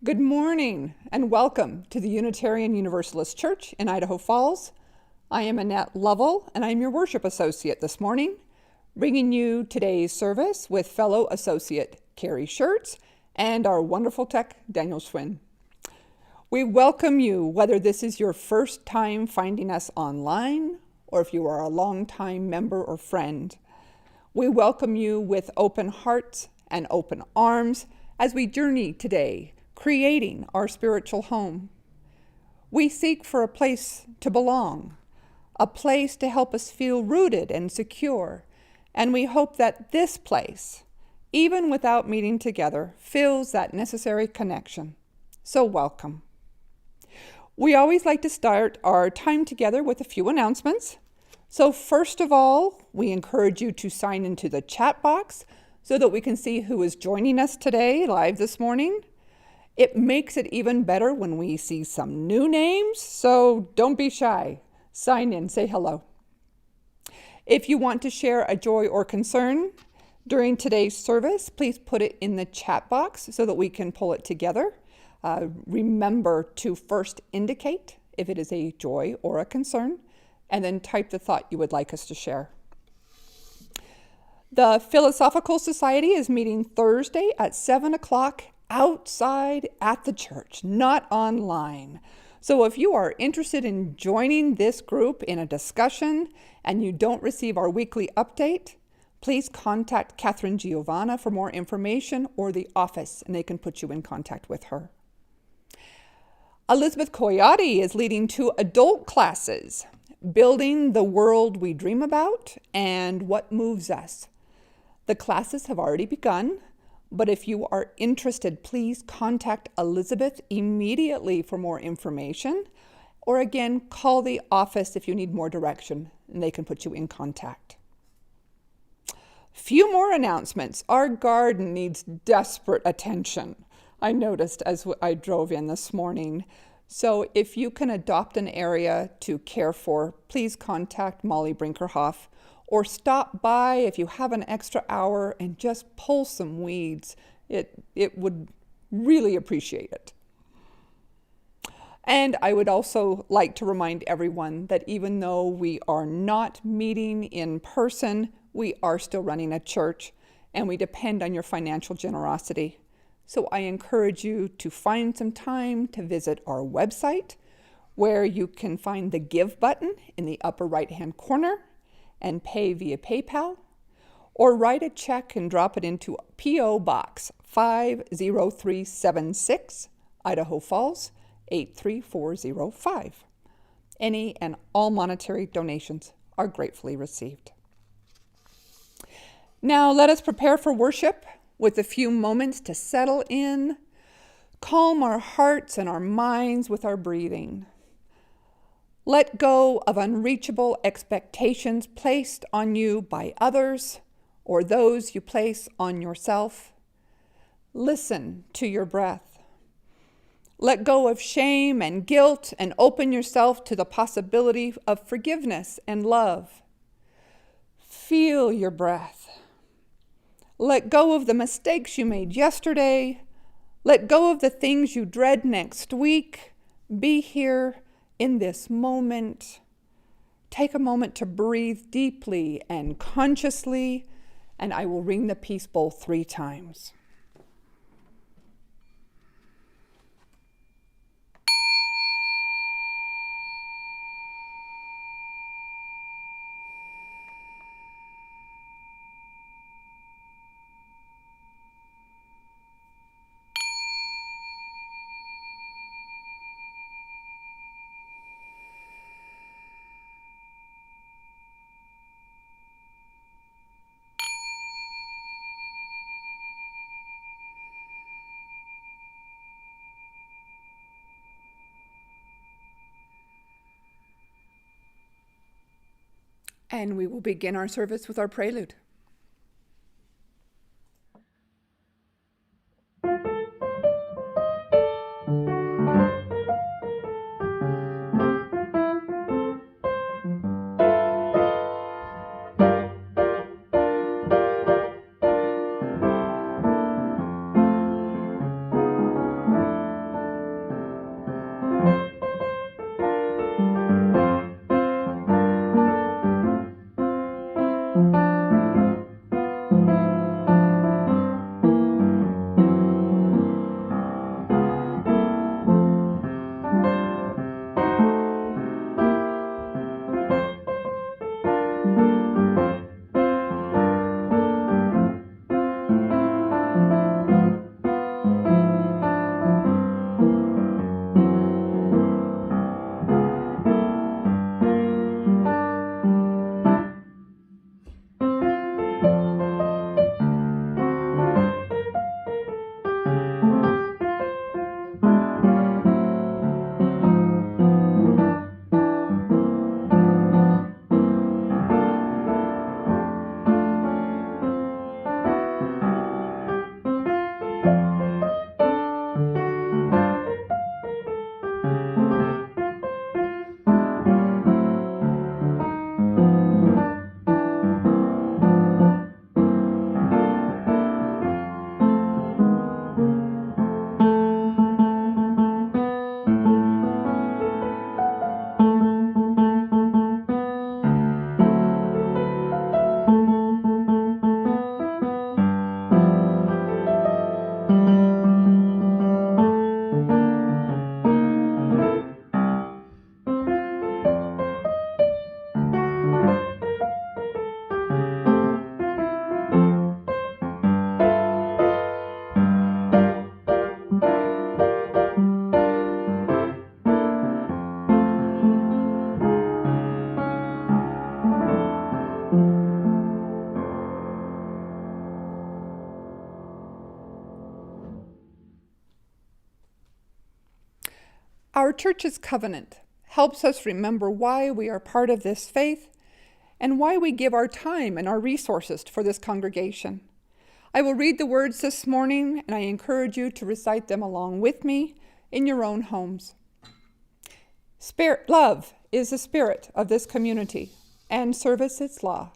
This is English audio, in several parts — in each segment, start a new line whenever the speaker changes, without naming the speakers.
Good morning and welcome to the Unitarian Universalist Church in Idaho Falls. I am Annette Lovell and I'm your worship associate this morning, bringing you today's service with fellow associate Kerry Shirts and our wonderful tech, Daniel Schwinn. We welcome you whether this is your first time finding us online or if you are a longtime member or friend. We welcome you with open hearts and open arms as we journey today, creating our spiritual home. We seek for a place to belong, a place to help us feel rooted and secure, and we hope that this place, even without meeting together, fills that necessary connection. So welcome. We always like to start our time together with a few announcements. So first of all, we encourage you to sign into the chat box so that we can see who is joining us today live this morning. It makes it even better when we see some new names, so don't be shy. Sign in, say hello. If you want to share a joy or concern during today's service, please put it in the chat box so that we can pull it together. Remember to first indicate if it is a joy or a concern, and then type the thought you would like us to share. The Philosophical Society is meeting Thursday at 7 o'clock outside at the church, not online. So if you are interested in joining this group in a discussion and you don't receive our weekly update, please contact Catherine Giovanna for more information or the office, and they can put you in contact with her. Elizabeth Coyote is leading 2 adult classes, Building the World We Dream About and What Moves Us. The classes have already begun, but if you are interested, please contact Elizabeth immediately for more information, or again, call the office if you need more direction, and they can put you in contact. Few more announcements. Our garden needs desperate attention, I noticed as I drove in this morning. So if you can adopt an area to care for, please contact Molly Brinkerhoff, or stop by if you have an extra hour and just pull some weeds. It would really appreciate it. And I would also like to remind everyone that even though we are not meeting in person, we are still running a church, and we depend on your financial generosity. So I encourage you to find some time to visit our website, where you can find the Give button in the upper right-hand corner and pay via PayPal, or write a check and drop it into P.O. Box 50376, Idaho Falls, 83405. Any and all monetary donations are gratefully received. Now let us prepare for worship with a few moments to settle in, calm our hearts and our minds with our breathing. Let go of unreachable expectations placed on you by others or those you place on yourself. Listen to your breath. Let go of shame and guilt and open yourself to the possibility of forgiveness and love. Feel your breath. Let go of the mistakes you made yesterday. Let go of the things you dread next week. Be here in this moment. Take a moment to breathe deeply and consciously, and I will ring the peace bowl 3 times. And we will begin our service with our prelude. our church's covenant helps us remember why we are part of this faith and why we give our time and our resources for this congregation. I will read the words this morning, and I encourage you to recite them along with me in your own homes. Love is the spirit of this community, and service its law.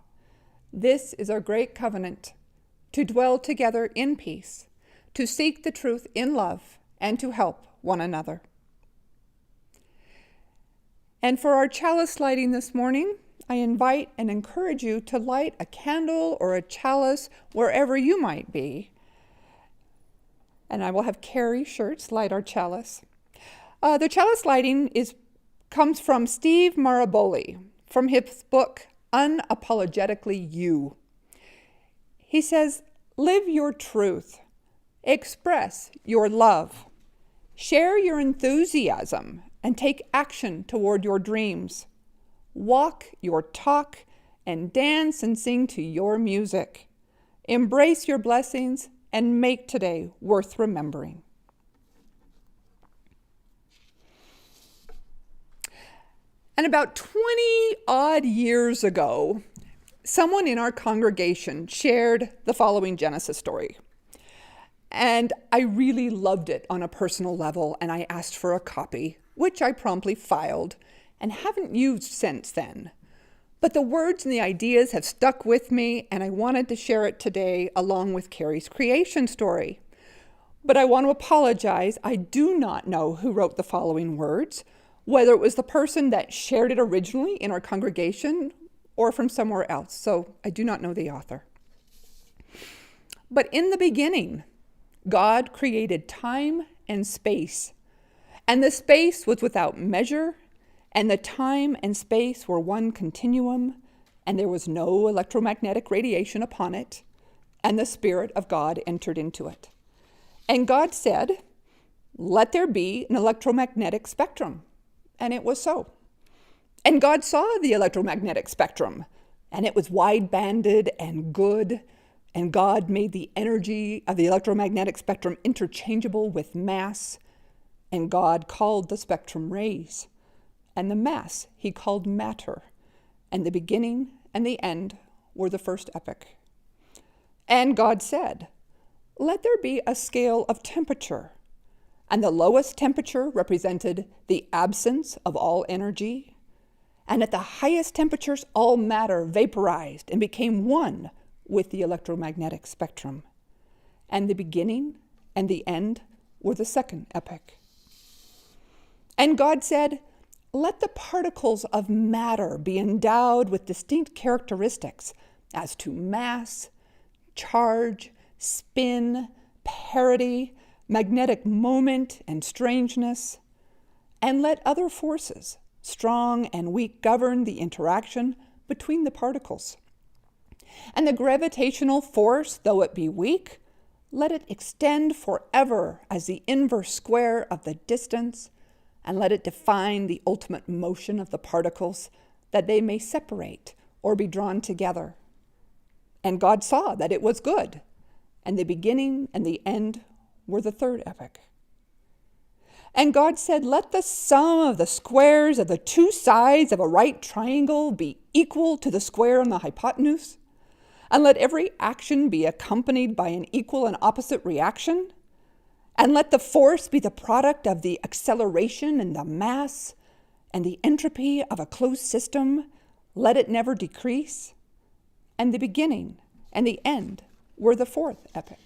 This is our great covenant, to dwell together in peace, to seek the truth in love, and to help one another. And for our chalice lighting this morning, I invite and encourage you to light a candle or a chalice wherever you might be. And I will have Kerry Shirts light our chalice. The chalice lighting comes from Steve Maraboli from his book, Unapologetically You. He says, live your truth, express your love, share your enthusiasm, and take action toward your dreams. Walk your talk and dance and sing to your music. Embrace your blessings and make today worth remembering. And about 20 odd years ago, someone in our congregation shared the following Genesis story. And I really loved it on a personal level, and I asked for a copy, which I promptly filed and haven't used since then. But the words and the ideas have stuck with me, and I wanted to share it today along with Kerry's creation story. But I want to apologize. I do not know who wrote the following words, whether it was the person that shared it originally in our congregation or from somewhere else. So I do not know the author. But in the beginning, God created time and space, and the space was without measure, and the time and space were one continuum, and there was no electromagnetic radiation upon it, and the Spirit of God entered into it. And God said, let there be an electromagnetic spectrum. And it was so. And God saw the electromagnetic spectrum, and it was wide-banded and good, and God made the energy of the electromagnetic spectrum interchangeable with mass, and God called the spectrum rays, and the mass he called matter, and the beginning and the end were the first epoch. And God said, let there be a scale of temperature, and the lowest temperature represented the absence of all energy, and at the highest temperatures all matter vaporized and became one with the electromagnetic spectrum. And the beginning and the end were the second epoch. And God said, let the particles of matter be endowed with distinct characteristics as to mass, charge, spin, parity, magnetic moment, and strangeness, and let other forces, strong and weak, govern the interaction between the particles. And the gravitational force, though it be weak, let it extend forever as the inverse square of the distance, and let it define the ultimate motion of the particles, that they may separate or be drawn together. And God saw that it was good, and the beginning and the end were the third epoch. And God said, let the sum of the squares of the two sides of a right triangle be equal to the square on the hypotenuse, and let every action be accompanied by an equal and opposite reaction, and let the force be the product of the acceleration and the mass, and the entropy of a closed system, let it never decrease. And the beginning and the end were the fourth epoch.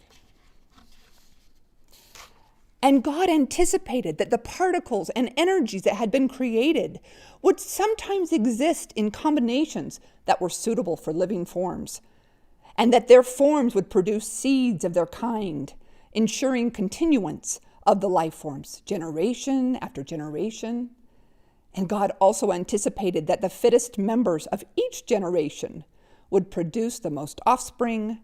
And God anticipated that the particles and energies that had been created would sometimes exist in combinations that were suitable for living forms, and that their forms would produce seeds of their kind, ensuring continuance of the life forms, generation after generation. And God also anticipated that the fittest members of each generation would produce the most offspring,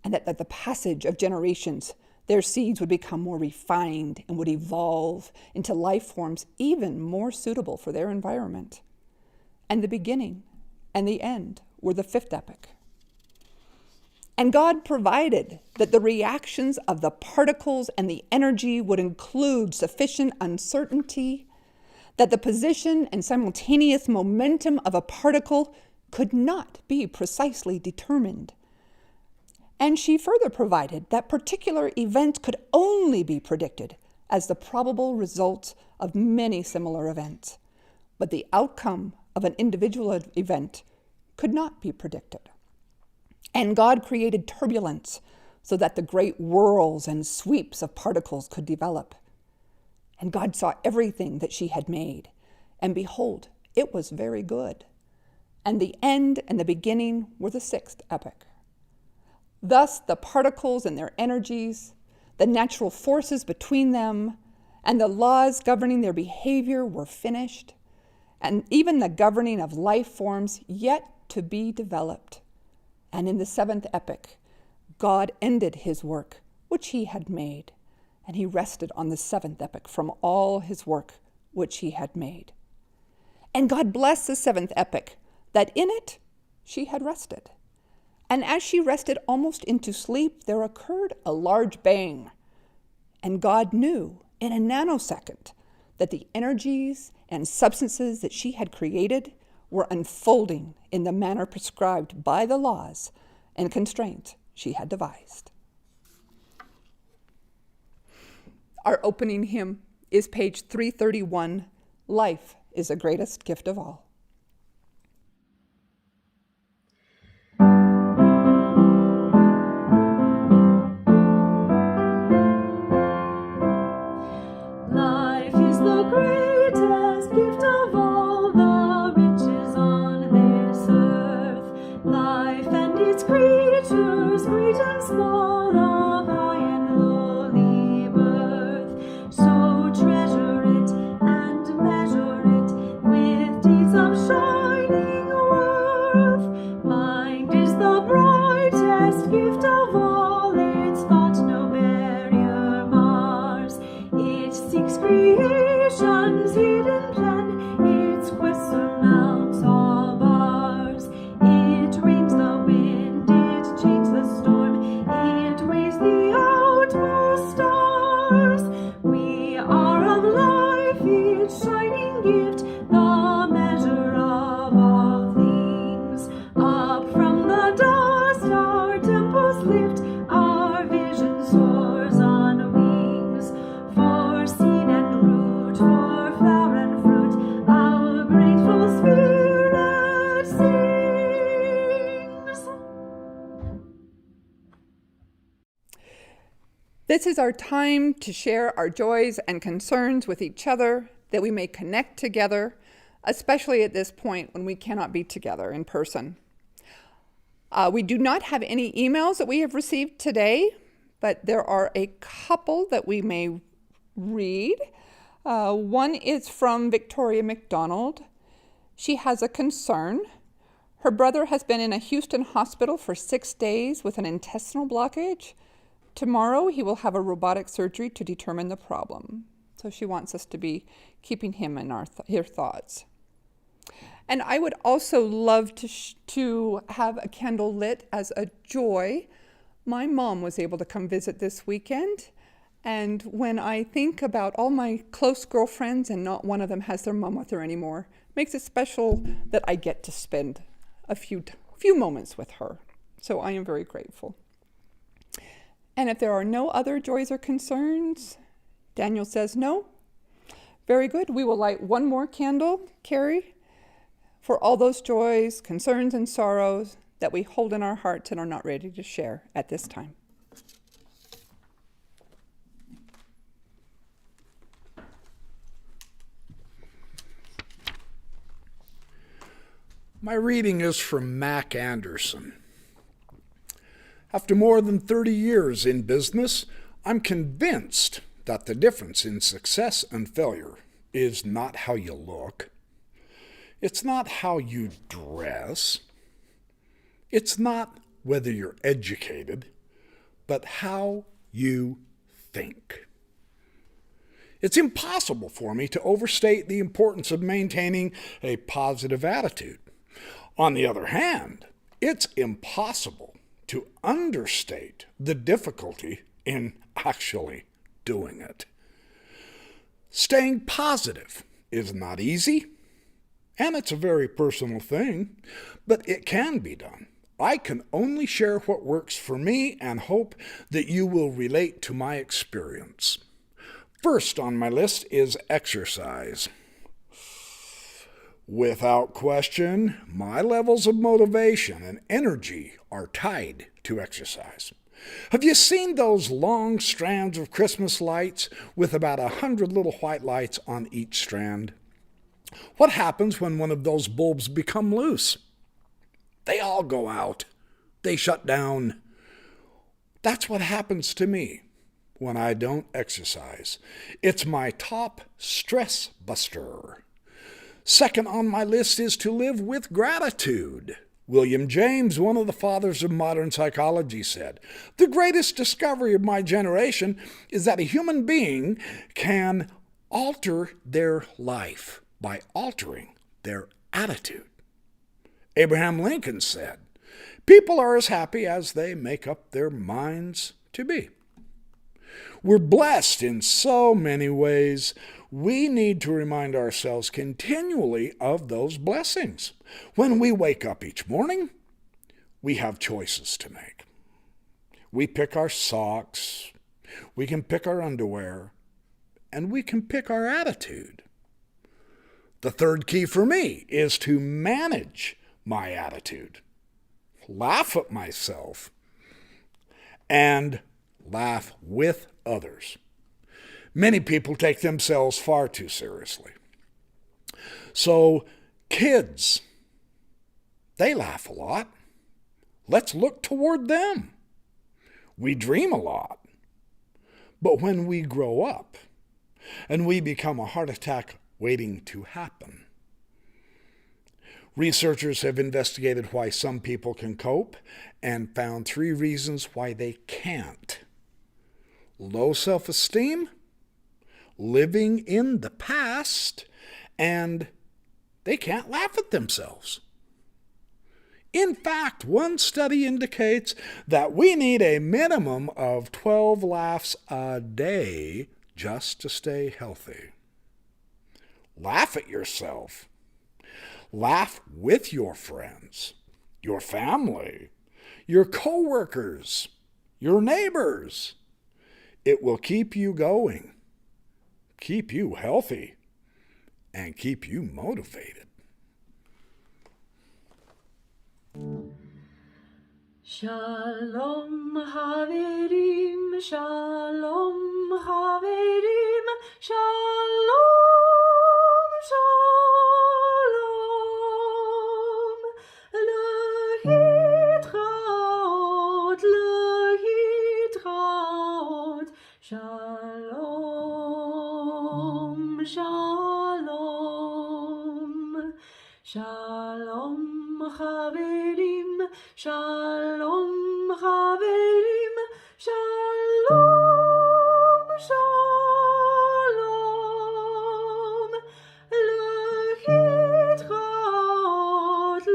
and that the passage of generations, their seeds would become more refined and would evolve into life forms even more suitable for their environment. And the beginning and the end were the fifth epoch. And God provided that the reactions of the particles and the energy would include sufficient uncertainty that the position and simultaneous momentum of a particle could not be precisely determined. And she further provided that particular events could only be predicted as the probable result of many similar events, but the outcome of an individual event could not be predicted. And God created turbulence so that the great whirls and sweeps of particles could develop. And God saw everything that she had made, and behold, it was very good. And the end and the beginning were the sixth epoch. Thus, the particles and their energies, the natural forces between them, and the laws governing their behavior were finished, and even the governing of life forms yet to be developed. And in the seventh epoch, God ended his work, which he had made, and he rested on the seventh epoch from all his work, which he had made. And God blessed the seventh epoch, that in it she had rested. And as she rested almost into sleep, there occurred a large bang. And God knew in a nanosecond that the energies and substances that she had created were unfolding in the manner prescribed by the laws and constraints she had devised. Our opening hymn is page 331, Life is the Greatest Gift of All.
Life is the greatest gift of all the riches on this earth. Life and its creatures, great and small, of high and lowly birth. So treasure it and measure it with deeds of shining worth. Mind is the brightest gift of all, its thought no barrier mars. It seeks creation's hidden plan, its quest surmounts all bars. It rains the wind, it chains the storm, it weighs the outmost stars. We are of life, its shining gift, the measure of all things. Up from the dust our temples lift, our vision soars on wings. For seed and root, for flower and fruit, our grateful spirit sings.
This is our time to share our joys and concerns with each other, that we may connect together, especially at this point when we cannot be together in person. We do not have any emails that we have received today, but there are a couple that we may read. One is from Victoria McDonald. She has a concern. Her brother has been in a Houston hospital for 6 days with an intestinal blockage. Tomorrow he will have a robotic surgery to determine the problem. So she wants us to be keeping him in her thoughts. And I would also love to have a candle lit as a joy. My mom was able to come visit this weekend. And when I think about all my close girlfriends and not one of them has their mom with her anymore, it makes it special that I get to spend a few moments with her. So I am very grateful. And if there are no other joys or concerns, Daniel says no. Very good. We will light one more candle, Kerry, for all those joys, concerns, and sorrows that we hold in our hearts and are not ready to share at this time.
My reading is from Mac Anderson. After more than 30 years in business, I'm convinced that the difference in success and failure is not how you look. It's not how you dress. It's not whether you're educated, but how you think. It's impossible for me to overstate the importance of maintaining a positive attitude. On the other hand, it's impossible to understate the difficulty in actually doing it. Staying positive is not easy, and it's a very personal thing, but it can be done. I can only share what works for me and hope that you will relate to my experience. First on my list is exercise. Without question, my levels of motivation and energy are tied to exercise. Have you seen those long strands of Christmas lights with about 100 little white lights on each strand? What happens when one of those bulbs become loose? They all go out. They shut down. That's what happens to me when I don't exercise. It's my top stress buster. Second on my list is to live with gratitude. William James, one of the fathers of modern psychology, said, "The greatest discovery of my generation is that a human being can alter their life by altering their attitude." Abraham Lincoln said, "People are as happy as they make up their minds to be." We're blessed in so many ways. We need to remind ourselves continually of those blessings. When we wake up each morning, we have choices to make. We pick our socks, we can pick our underwear, and we can pick our attitude. The third key for me is to manage my attitude, laugh at myself, and laugh with others. Many people take themselves far too seriously. So, kids, they laugh a lot. Let's look toward them. We dream a lot. But when we grow up and we become a heart attack waiting to happen, researchers have investigated why some people can cope and found 3 reasons why they can't. Low self-esteem, living in the past, and they can't laugh at themselves. In fact, one study indicates that we need a minimum of 12 laughs a day just to stay healthy. Laugh at yourself. Laugh with your friends, your family, your coworkers, your neighbors. It will keep you going, keep you healthy, and keep you motivated.
Shalom Haverim, Shalom Haverim, Shalom, Shalom. Lehitraot, Lehitraot. Shalom, Shalom. Shalom Haverim, Shalom Haverim, Shalom, Shalom. Lehitraot,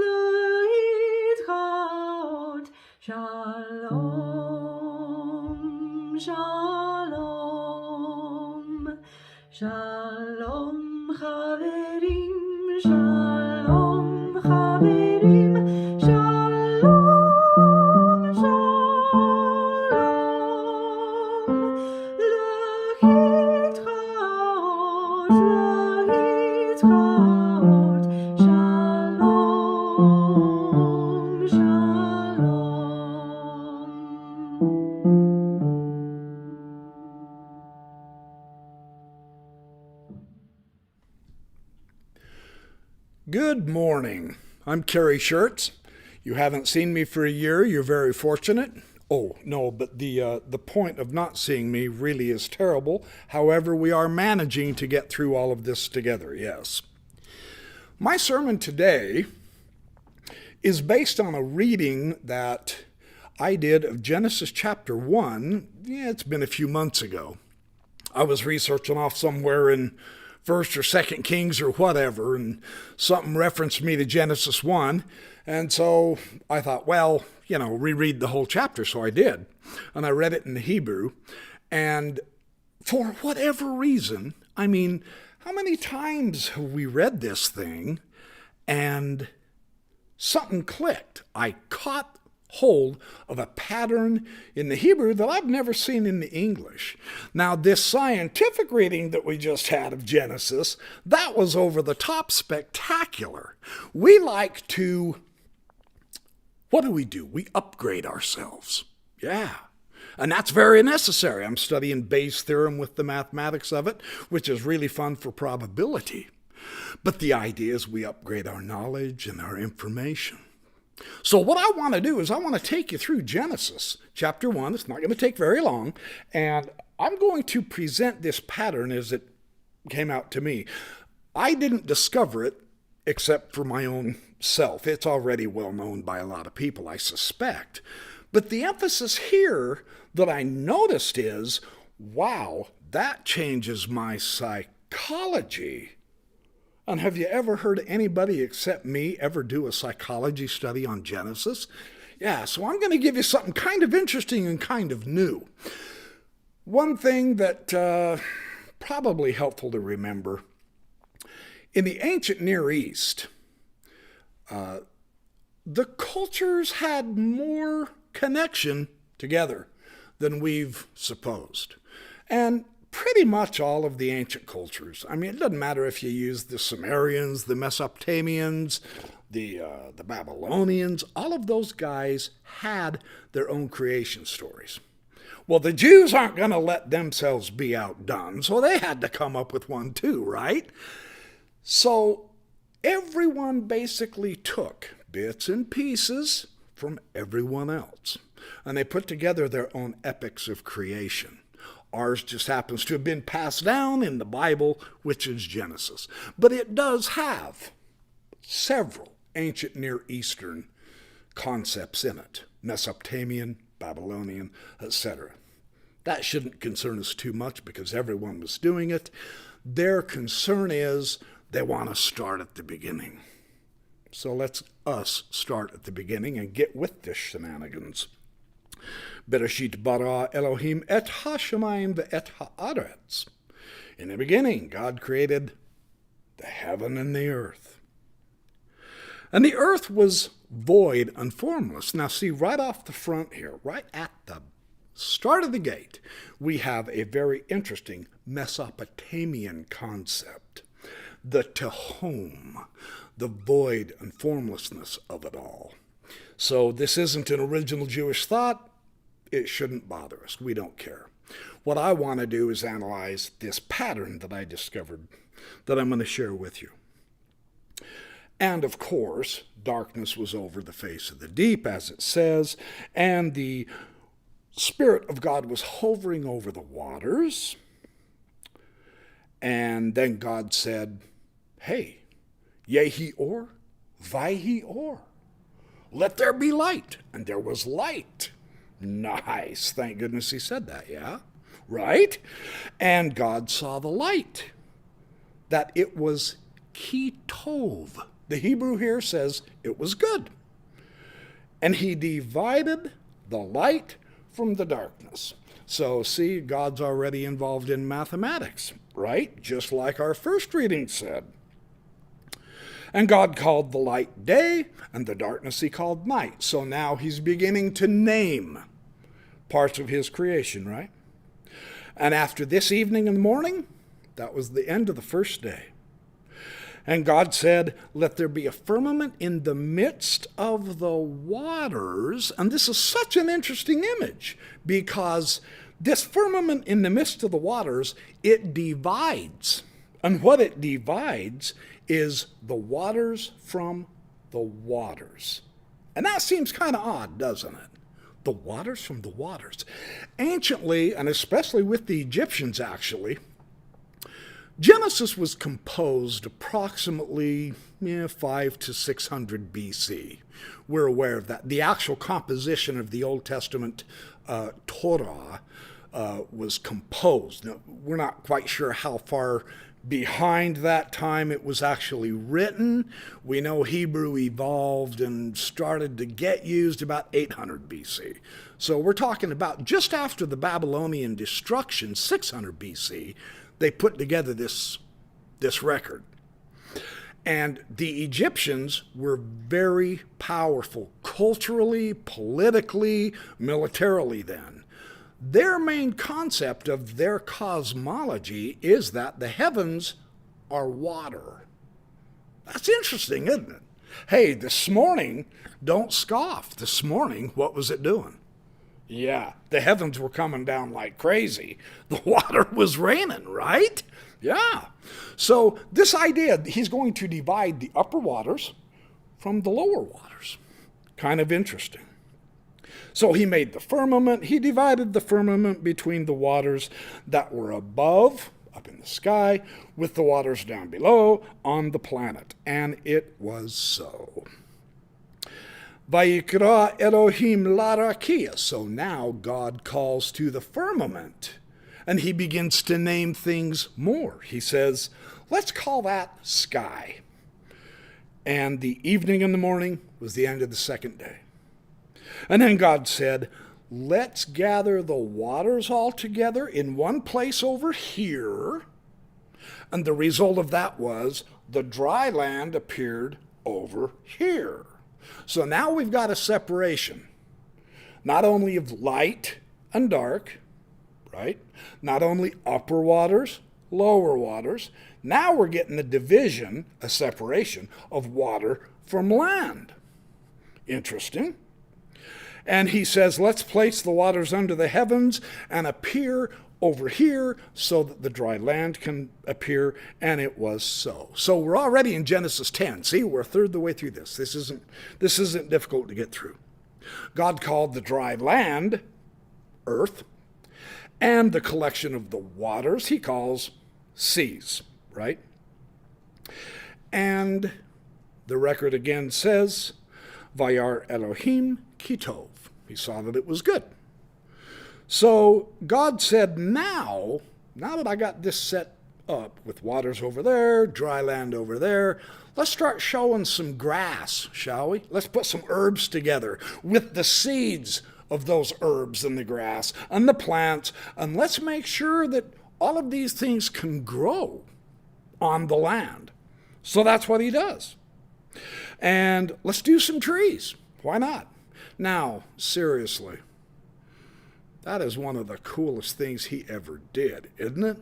Lehitraot. Shalom, Shalom. Shalom Haverim, Shalom Haverim, Shalom, Shalom. Lehitraot, Lehitraot. Shalom, Shalom.
Good morning. I'm Kerry Shirts. You haven't seen me for a year. You're very fortunate. Oh, no, but the point of not seeing me really is terrible. However, we are managing to get through all of this together, yes. My sermon today is based on a reading that I did of Genesis chapter 1. Yeah, it's been a few months ago. I was researching off somewhere in 1st or 2nd Kings or whatever, and something referenced me to Genesis 1, and so I thought, well, reread the whole chapter, so I did. And I read it in Hebrew, and for whatever reason, How many times have we read this thing and something clicked? I caught hold of a pattern in the Hebrew that I've never seen in the English. Now, this scientific reading that we just had of Genesis, that was over the top spectacular. We like to, what do? We upgrade ourselves. Yeah. And that's very necessary. I'm studying Bayes' theorem with the mathematics of it, which is really fun for probability. But the idea is we upgrade our knowledge and our information. So what I want to do is I want to take you through Genesis chapter 1. It's not going to take very long. And I'm going to present this pattern as it came out to me. I didn't discover it except for my own self. It's already well known by a lot of people, I suspect. But the emphasis here that I noticed is, wow, that changes my psychology. And have you ever heard anybody except me ever do a psychology study on Genesis? Yeah, so I'm going to give you something kind of interesting and kind of new. One thing that probably helpful to remember, in the ancient Near East, the cultures had more connection together than we've supposed. And pretty much all of the ancient cultures. I mean, it doesn't matter if you use the Sumerians, the Mesopotamians, the Babylonians, all of those guys had their own creation stories. Well, the Jews aren't going to let themselves be outdone, so they had to come up with one too, right? So everyone basically took bits and pieces from everyone else, and they put together their own epics of creation. Ours just happens to have been passed down in the Bible, which is Genesis. But it does have several ancient Near Eastern concepts in it. Mesopotamian, Babylonian, etc. That shouldn't concern us too much because everyone was doing it. Their concern is they want to start at the beginning. So let's us start at the beginning and get with the shenanigans. Bereshit bara Elohim et ha-shamayim ve'et ha'aretz. In the beginning, God created the heaven and the earth. And the earth was void and formless. Now see, right off the front here, right at the start of the gate, we have a very interesting Mesopotamian concept. The tehom, the void and formlessness of it all. So this isn't an original Jewish thought. It shouldn't bother us. We don't care. What I want to do is analyze this pattern that I discovered that I'm going to share with you. And of course, darkness was over the face of the deep, as it says, and the Spirit of God was hovering over the waters. And then God said, hey, yehi or, vayhi or. Let there be light. And there was light. Nice. Thank goodness he said that, yeah? Right? And God saw the light, that it was ki tov. The Hebrew here says it was good. And he divided the light from the darkness. So see, God's already involved in mathematics, right? Just like our first reading said. And God called the light day, and the darkness he called night. So now he's beginning to name parts of his creation, right? And after this evening and morning, that was the end of the first day. And God said, let there be a firmament in the midst of the waters. And this is such an interesting image, because this firmament in the midst of the waters, it divides. And what it divides is the waters from the waters. And that seems kind of odd, doesn't it? The waters from the waters. Anciently, and especially with the Egyptians actually, Genesis was composed approximately 5 to 600 BC. We're aware of that. The actual composition of the Old Testament Torah was composed. Now, we're not quite sure how far behind that time it was actually written. We know Hebrew evolved and started to get used about 800 BC. So we're talking about just after the Babylonian destruction, 600 BC, they put together this this record. And the Egyptians were very powerful culturally, politically, militarily then. Their main concept of their cosmology is that the heavens are water. That's interesting, isn't it? Hey, this morning, don't scoff. This morning, what was it doing? Yeah, the heavens were coming down like crazy. The water was raining, right? Yeah. So this idea, he's going to divide the upper waters from the lower waters. Kind of interesting. So he made the firmament. He divided the firmament between the waters that were above, up in the sky, with the waters down below on the planet. And it was so. Vayikra Elohim larakia. So now God calls to the firmament. And he begins to name things more. He says, let's call that sky. And the evening and the morning was the end of the second day. And then God said, let's gather the waters all together in one place over here. And the result of that was the dry land appeared over here. So now we've got a separation, not only of light and dark, right? Not only upper waters, lower waters. Now we're getting the division, a separation of water from land. Interesting. And he says, let's place the waters under the heavens and appear over here so that the dry land can appear. And it was so. So we're already in Genesis 10. See, we're a third of the way through this. This isn't difficult to get through. God called the dry land earth, and the collection of the waters he calls seas, right? And the record again says, Vayar Elohim kitov. He saw that it was good. So God said, now that I got this set up with waters over there, dry land over there, let's start showing some grass, shall we? Let's put some herbs together with the seeds of those herbs and the grass and the plants, and let's make sure that all of these things can grow on the land. So that's what he does. And let's do some trees. Why not? Now, seriously, that is one of the coolest things he ever did, isn't it?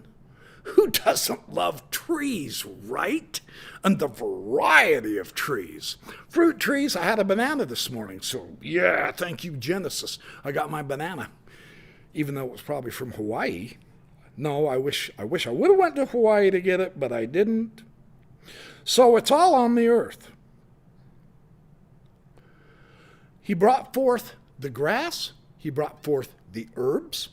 Who doesn't love trees, right? And the variety of trees. Fruit trees, I had a banana this morning, so yeah, thank you, Genesis. I got my banana, even though it was probably from Hawaii. No, I wish I would have went to Hawaii to get it, but I didn't. So it's all on the earth. He brought forth the grass. He brought forth the herbs.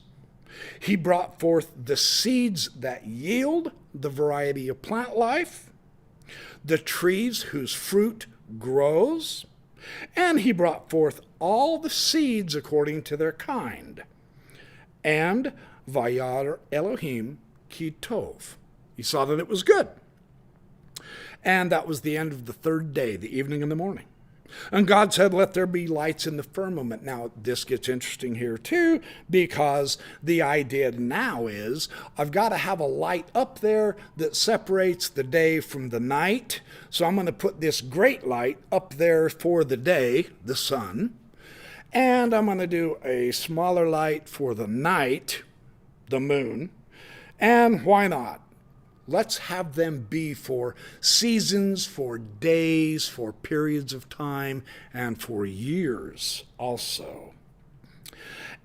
He brought forth the seeds that yield the variety of plant life, the trees whose fruit grows, and he brought forth all the seeds according to their kind. And Vayar Elohim ki tov. He saw that it was good. And that was the end of the third day, the evening and the morning. And God said, let there be lights in the firmament. Now, this gets interesting here too, because the idea now is I've got to have a light up there that separates the day from the night. So I'm going to put this great light up there for the day, the sun. And I'm going to do a smaller light for the night, the moon. And why not? Let's have them be for seasons, for days, for periods of time, and for years also.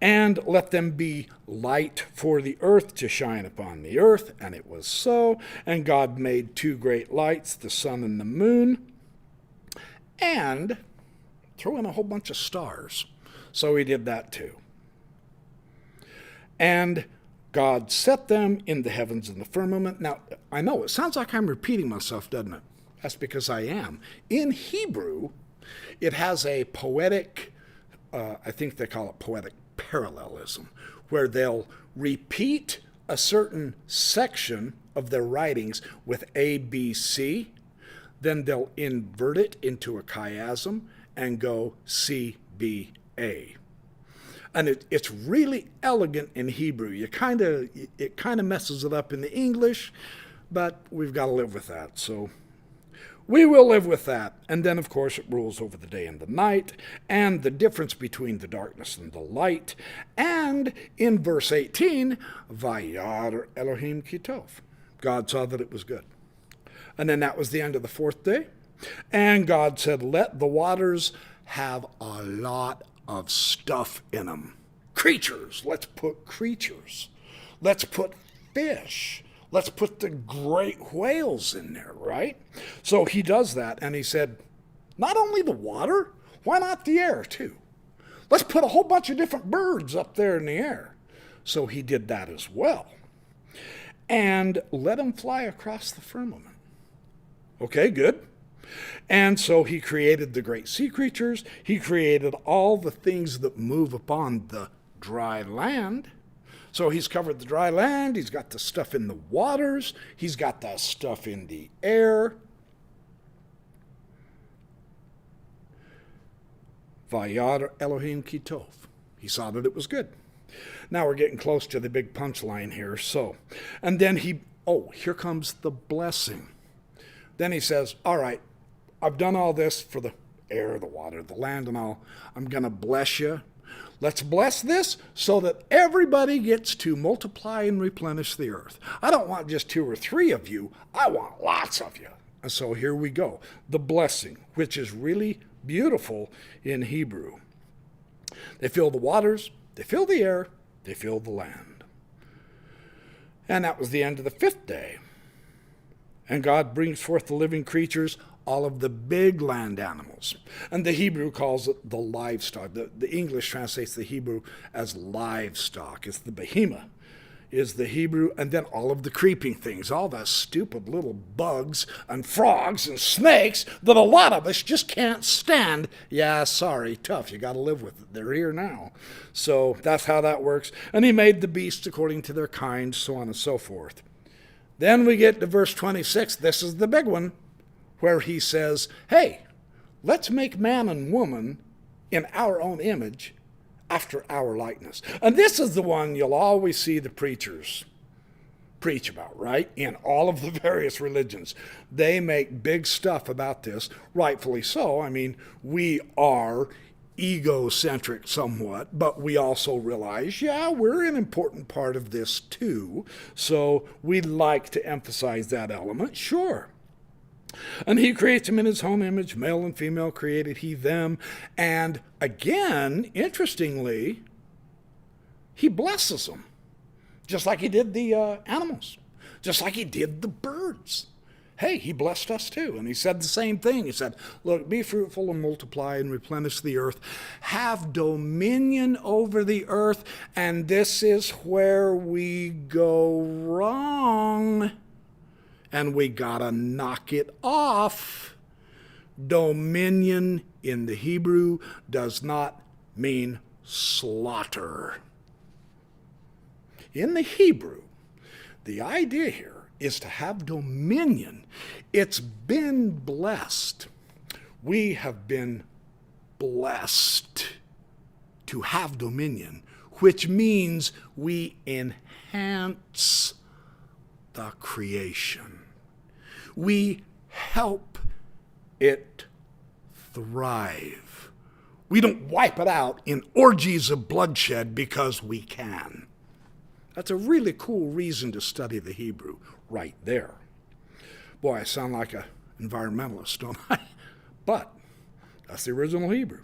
And let them be light for the earth to shine upon the earth. And it was so. And God made two great lights, the sun and the moon. And throw in a whole bunch of stars. So he did that too. And God set them in the heavens and the firmament. Now, I know it sounds like I'm repeating myself, doesn't it? That's because I am. In Hebrew, it has a poetic, I think they call it poetic parallelism, where they'll repeat a certain section of their writings with A, B, C, then they'll invert it into a chiasm and go C, B, A. And it's really elegant in Hebrew. It kind of messes it up in the English, but we've got to live with that. So we will live with that. And then, of course, it rules over the day and the night, and the difference between the darkness and the light. And in verse 18, Vayar Elohim Kitov. God saw that it was good. And then that was the end of the fourth day. And God said, let the waters have a lot of stuff in them. Creatures. Let's put creatures. Let's put fish. Let's put the great whales in there, right? So he does that, and he said, not only the water, why not the air too? Let's put a whole bunch of different birds up there in the air. So he did that as well. And let them fly across the firmament. Okay, good. And so he created the great sea creatures. He created all the things that move upon the dry land. So he's covered the dry land, he's got the stuff in the waters, he's got the stuff in the air. Vayar Elohim Kitov. He saw that it was good. Now we're getting close to the big punchline here. And then here comes the blessing. Then he says, all right, I've done all this for the air, the water, the land, and all. I'm going to bless you. Let's bless this so that everybody gets to multiply and replenish the earth. I don't want just 2 or 3 of you. I want lots of you. And so here we go. The blessing, which is really beautiful in Hebrew. They fill the waters, they fill the air, they fill the land. And that was the end of the 5th day. And God brings forth the living creatures, all of the big land animals. And the Hebrew calls it the livestock. The English translates the Hebrew as livestock. It's the behemoth is the Hebrew. And then all of the creeping things, all the stupid little bugs and frogs and snakes that a lot of us just can't stand. Yeah, sorry, tough. You got to live with it. They're here now. So that's how that works. And he made the beasts according to their kind, so on and so forth. Then we get to verse 26. This is the big one, where he says, hey, let's make man and woman in our own image after our likeness. And this is the one you'll always see the preachers preach about, right? In all of the various religions. They make big stuff about this, rightfully so. I mean, we are egocentric somewhat, but we also realize, yeah, we're an important part of this too. So we like to emphasize that element, sure. And he creates them in his own image, male and female created he them. And again, interestingly, he blesses them, just like he did the animals, just like he did the birds. Hey, he blessed us too. And he said the same thing. He said, look, be fruitful and multiply and replenish the earth. Have dominion over the earth. And this is where we go wrong. And we gotta knock it off. Dominion in the Hebrew does not mean slaughter. In the Hebrew, the idea here is to have dominion. It's been blessed. We have been blessed to have dominion, which means we enhance the creation. We help it thrive. We don't wipe it out in orgies of bloodshed because we can. That's a really cool reason to study the Hebrew right there. Boy, I sound like an environmentalist, don't I? But that's the original Hebrew.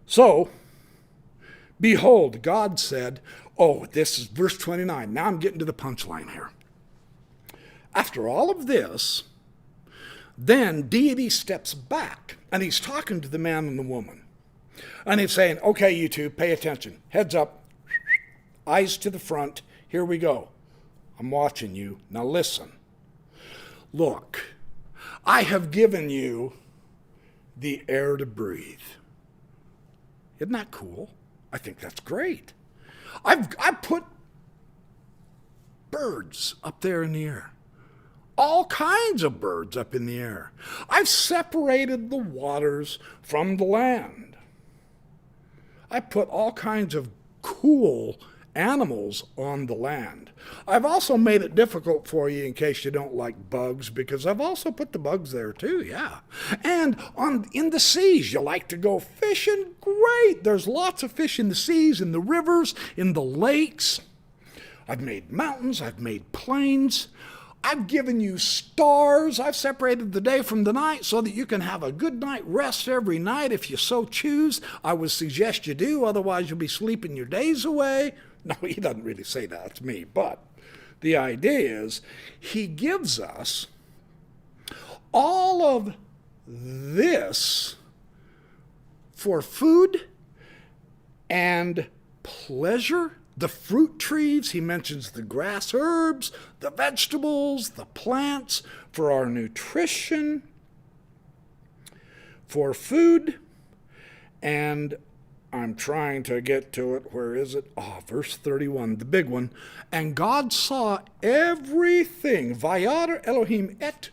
So, behold, God said, this is verse 29. Now I'm getting to the punchline here. After all of this, then deity steps back, and he's talking to the man and the woman. And he's saying, okay, you two, pay attention. Heads up, eyes to the front. Here we go. I'm watching you. Now listen. Look, I have given you the air to breathe. Isn't that cool? I think that's great. I've put birds up there in the air. All kinds of birds up in the air. I've separated the waters from the land. I put all kinds of cool animals on the land. I've also made it difficult for you in case you don't like bugs, because I've also put the bugs there too, yeah. And in the seas, you like to go fishing? Great! There's lots of fish in the seas, in the rivers, in the lakes. I've made mountains, I've made plains. I've given you stars. I've separated the day from the night so that you can have a good night rest every night if you so choose. I would suggest you do, otherwise you'll be sleeping your days away. No, he doesn't really say that, it's me. But the idea is he gives us all of this for food and pleasure. The fruit trees, he mentions the grass herbs, the vegetables, the plants, for our nutrition, for food, and I'm trying to get to it. Where is it? Verse 31, the big one. And God saw everything, Vayar Elohim et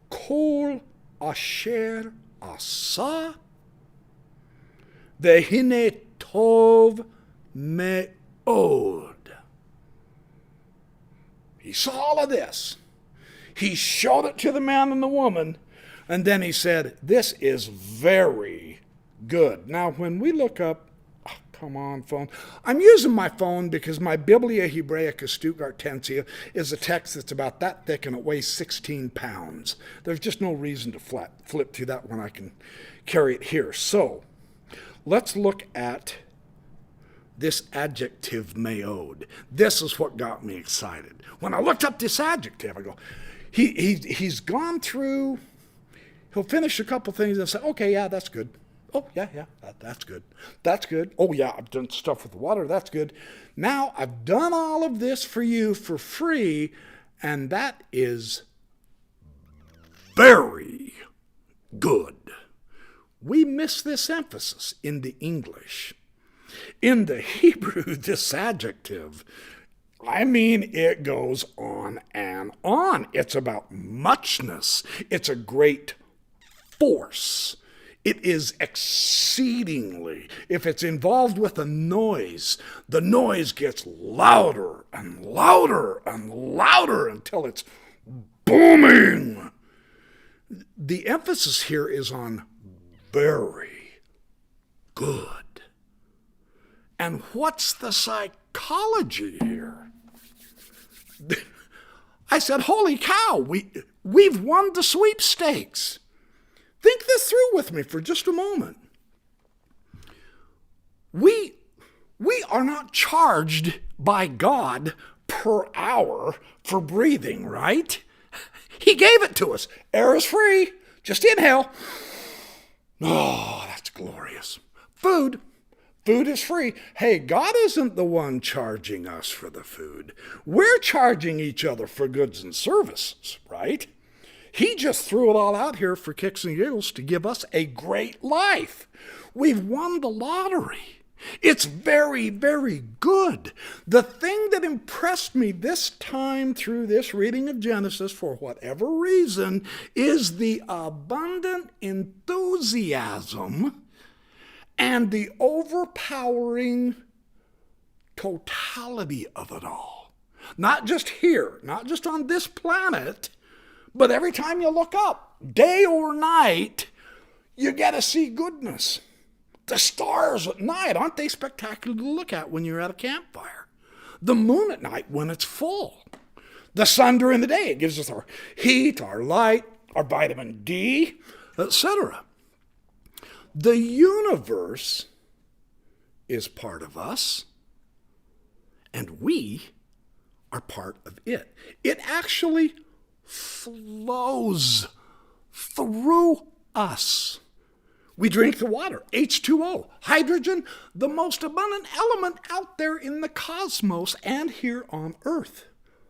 kol asher asa, vehine tov me'od. He saw all of this. He showed it to the man and the woman, and then he said, this is very good. Now, when we look up, come on, phone. I'm using my phone because my Biblia Hebraica Stuttgartensia is a text that's about that thick and it weighs 16 pounds. There's just no reason to flip through that when I can carry it here. So, let's look at this adjective meod. This is what got me excited. When I looked up this adjective, I go, he's gone through, he'll finish a couple things and say, okay, yeah, that's good. Oh, yeah, that's good. That's good. Oh, yeah, I've done stuff with the water. That's good. Now, I've done all of this for you for free, and that is very good. We miss this emphasis in the English. In the Hebrew, this adjective, I mean, it goes on and on. It's about muchness. It's a great force. It is exceedingly. If it's involved with a noise, the noise gets louder and louder and louder until it's booming. The emphasis here is on very good. And what's the psychology here? I said, holy cow, we've won the sweepstakes. Think this through with me for just a moment. We are not charged by God per hour for breathing, right? He gave it to us. Air is free. Just inhale. Oh, that's glorious. Food is free. Hey, God isn't the one charging us for the food. We're charging each other for goods and services, right? He just threw it all out here for kicks and giggles to give us a great life. We've won the lottery. It's very, very good. The thing that impressed me this time through this reading of Genesis, for whatever reason, is the abundant enthusiasm and the overpowering totality of it all. Not just here, not just on this planet, but every time you look up, day or night, you get to see goodness. The stars at night, aren't they spectacular to look at when you're at a campfire? The moon at night when it's full. The sun during the day, it gives us our heat, our light, our vitamin D, etc. The universe is part of us, and we are part of it. It actually flows through us. We drink the water, H2O, hydrogen, the most abundant element out there in the cosmos and here on Earth.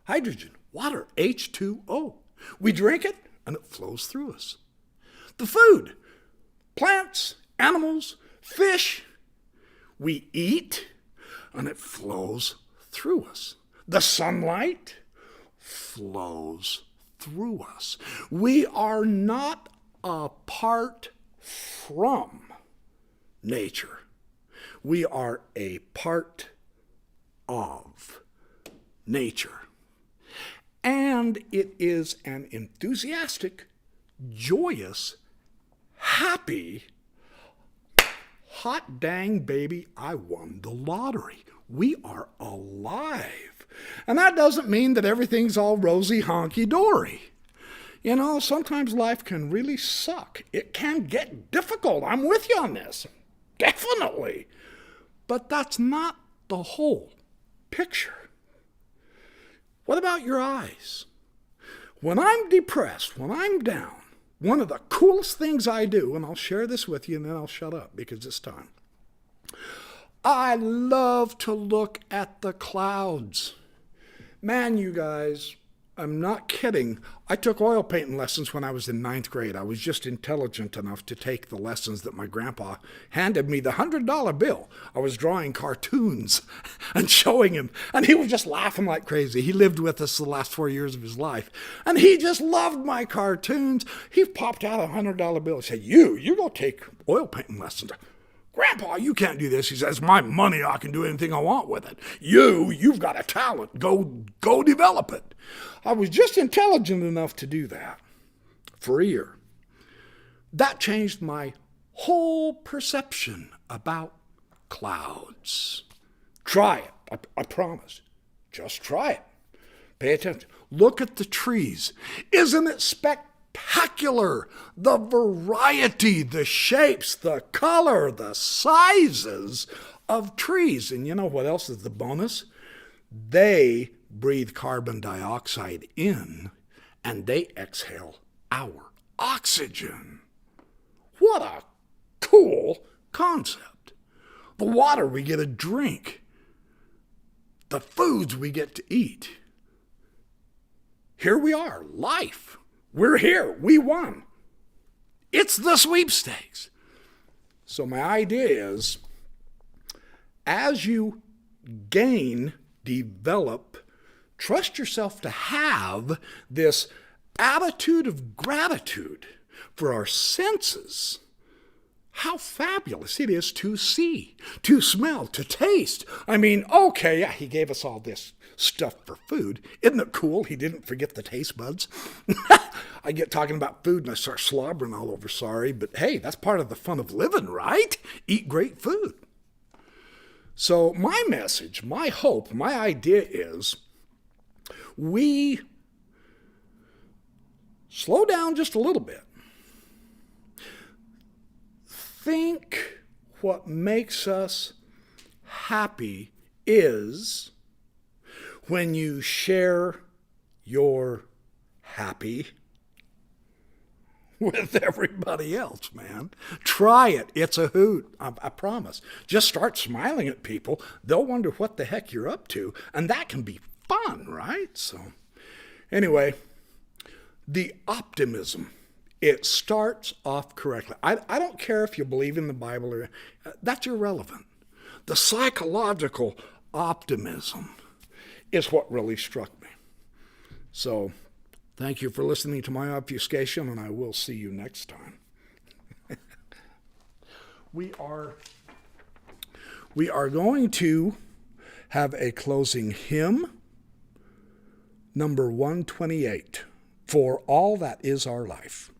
Hydrogen, water, H2O. We drink it and it flows through us. The food, plants, animals, fish, we eat and it flows through us. The sunlight flows through us. We are not apart from nature. We are a part of nature. And it is an enthusiastic, joyous, happy, hot dang baby, I won the lottery. We are alive. And that doesn't mean that everything's all rosy honky-dory. You know, sometimes life can really suck. It can get difficult. I'm with you on this. Definitely. But that's not the whole picture. What about your eyes? When I'm depressed, when I'm down, one of the coolest things I do, and I'll share this with you and then I'll shut up because it's time. I love to look at the clouds. Man, you guys, I'm not kidding. I took oil painting lessons when I was in 9th grade. I was just intelligent enough to take the lessons that my grandpa handed me the $100 bill. I was drawing cartoons and showing him, and he was just laughing like crazy. He lived with us the last 4 years of his life, and he just loved my cartoons. He popped out a $100 bill and said, you go take oil painting lessons. Grandpa, you can't do this. He says, my money, I can do anything I want with it. You've got a talent. Go develop it. I was just intelligent enough to do that for a year. That changed my whole perception about clouds. Try it. I promise. Just try it. Pay attention. Look at the trees. Isn't it spectacular? The variety, the shapes, the color, the sizes of trees. And you know what else is the bonus? They breathe carbon dioxide in and they exhale our oxygen. What a cool concept. The water we get to drink, the foods we get to eat. Here we are, life. We're here. We won. It's the sweepstakes. So my idea is, as you gain, develop, trust yourself to have this attitude of gratitude for our senses. How fabulous it is to see, to smell, to taste. I mean, okay, yeah, he gave us all this stuff for food. Isn't it cool he didn't forget the taste buds? I get talking about food and I start slobbering all over, sorry. But hey, that's part of the fun of living, right? Eat great food. So my message, my hope, my idea is we slow down just a little bit. Think what makes us happy is when you share your happy with everybody else, man. Try it. It's a hoot. I promise. Just start smiling at people. They'll wonder what the heck you're up to. And that can be fun, right? So anyway, the optimism. It starts off correctly. I don't care if you believe in the Bible or that's irrelevant. The psychological optimism is what really struck me. So thank you for listening to my obfuscation, and I will see you next time. We are going to have a closing hymn, number 128, For All That Is Our Life.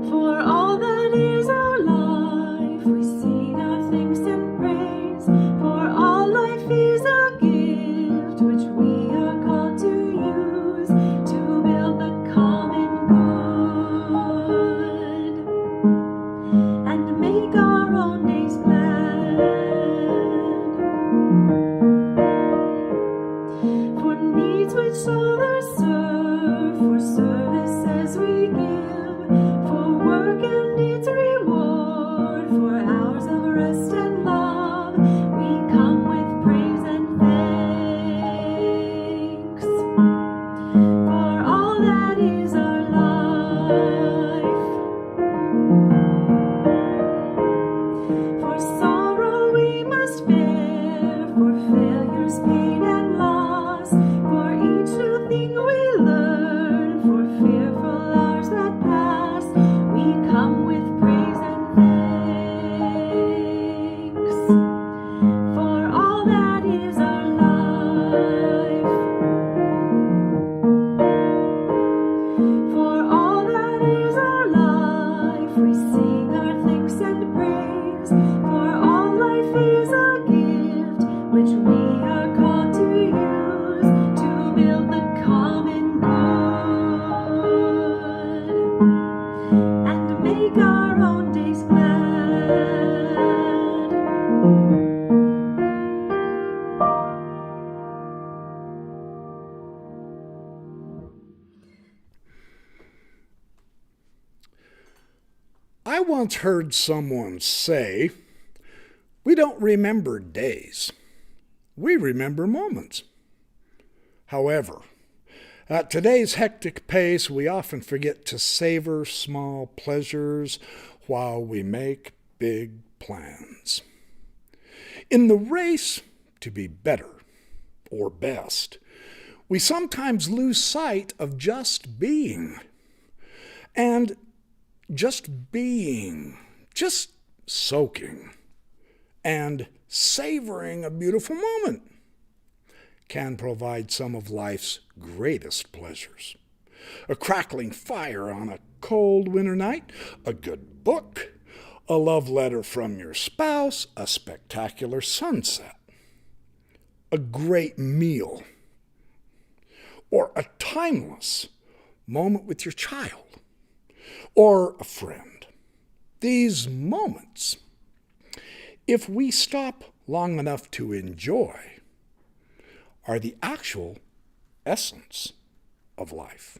For all that is our life, we sing our thanks and praise. For all life is a gift which we are called to use to build the common good and make our own days glad. For needs which others serve, for services we give, for work and its reward, for hours of rest and love, we come with praise and thanks. For all that is our life, for sorrow we must bear, for failures, pain and loss, for each new thing we
I once heard someone say, "We don't remember days, we remember moments." However, at today's hectic pace, we often forget to savor small pleasures while we make big plans. In the race to be better or best, we sometimes lose sight of just being. And just being, just soaking, and savoring a beautiful moment can provide some of life's greatest pleasures. A crackling fire on a cold winter night, a good book, a love letter from your spouse, a spectacular sunset, a great meal, or a timeless moment with your child or a friend. These moments, if we stop long enough to enjoy, are the actual essence of life.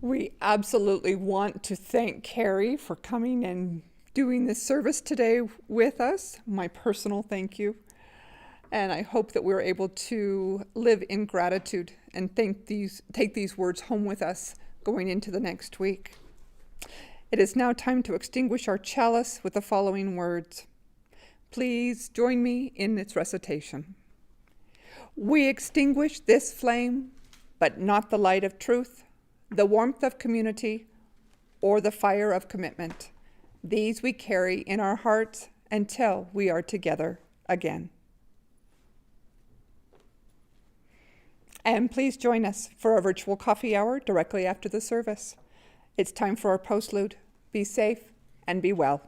We absolutely want to thank Kerry for coming and doing this service today with us. My personal thank you. And I hope that we're able to live in gratitude and take these words home with us going into the next week. It is now time to extinguish our chalice with the following words. Please join me in its recitation. We extinguish this flame, but not the light of truth, the warmth of community, or the fire of commitment. These we carry in our hearts until we are together again. And please join us for our virtual coffee hour directly after the service. It's time for our postlude. Be safe and be well.